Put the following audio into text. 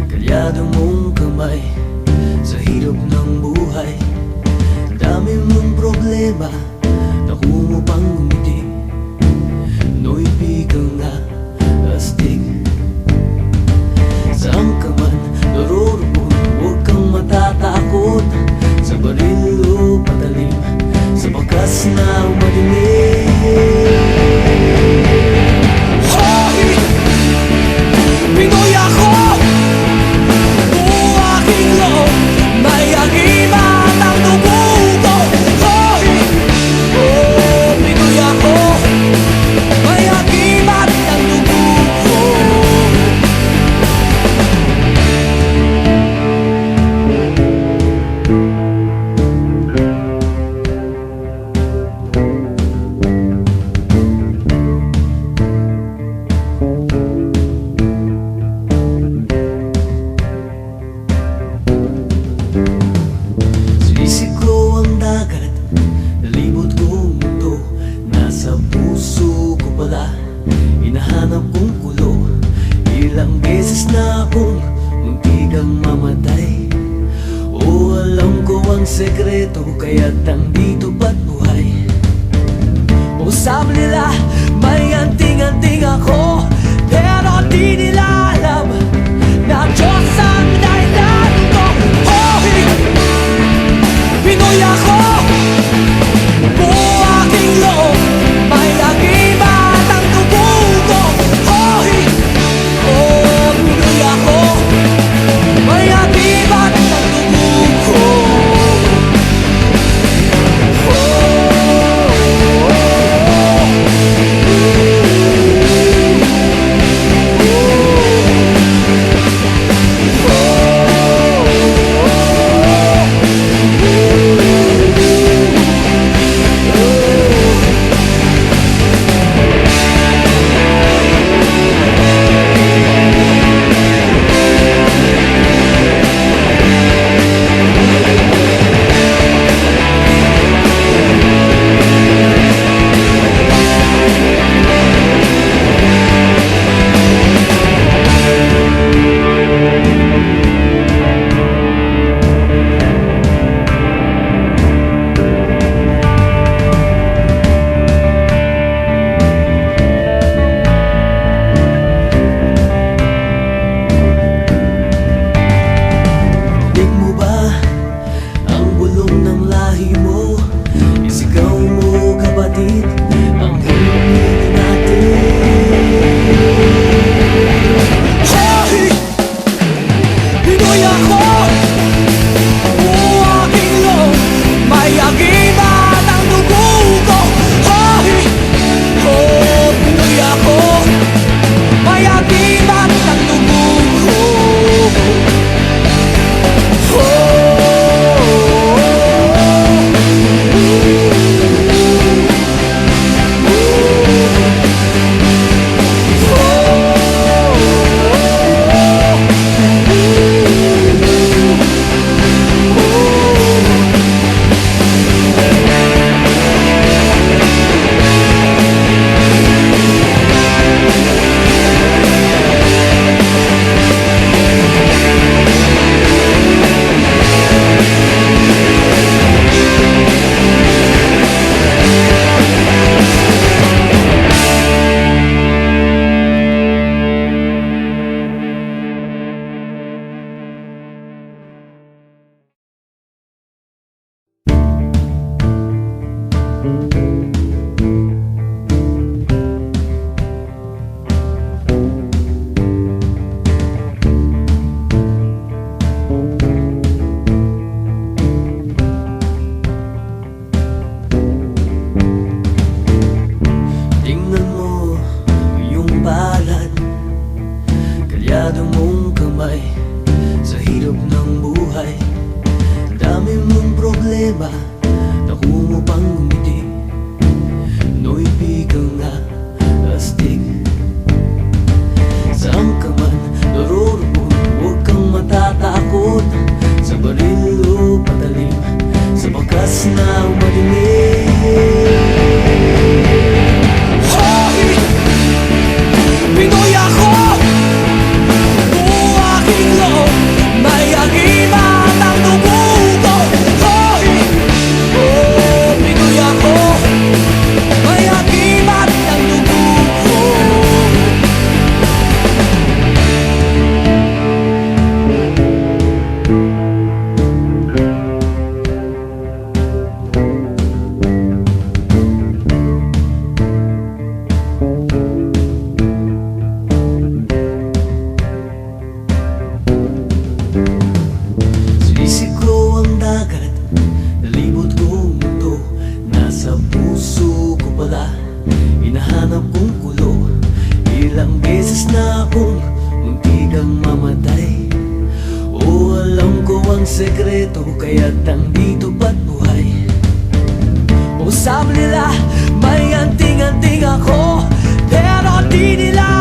Kalyado mong kamay sa hirap ng buhay. Dami mong problema, naku mo pang ngumiti. Noy kang nga astig. Saan ka man naroroon, huwag kang matatakot. Sa baril o patalim, sa bakas na madilim. Hoy! Pinoy ako! May agimat ang dugo ko. Hoy! Oh, Pinoy ako. May agimat ang dugo ko. Sinisiko ang dagat, nalibot kong mundo. Nasa puso ko pala, hinahanap kong kulo. Ilang beses na akong muntikang mamatay. O alam ko ang sekreto, kaya't nandito ba't buhay. O sabi nila, may anting-anting ako, pero di nila alam na Diyos ang dahilan ko. Hoy! Pinoy ako, buo aking loob, may agimat ang dugo ko. Hoy! Oh, Pinoy ako, may agimat ang dugo ko. Oh, ang madilim. Hoy! Pinoy ako! Buong aking loob, may agimat ang dugo ko. Hoy! Oh, Pinoy ako, may agimat ang dugo ko. Sinisig ko ang dagat, nalibot kong mundo. Nasa puso ko pala, hinahanap kong kulo. Ilang beses na akong muntikang mamatay. O alam ko ang sekreto, kaya't nandito ba't buhay. O sabi nila, may anting-anting ako, pero di nila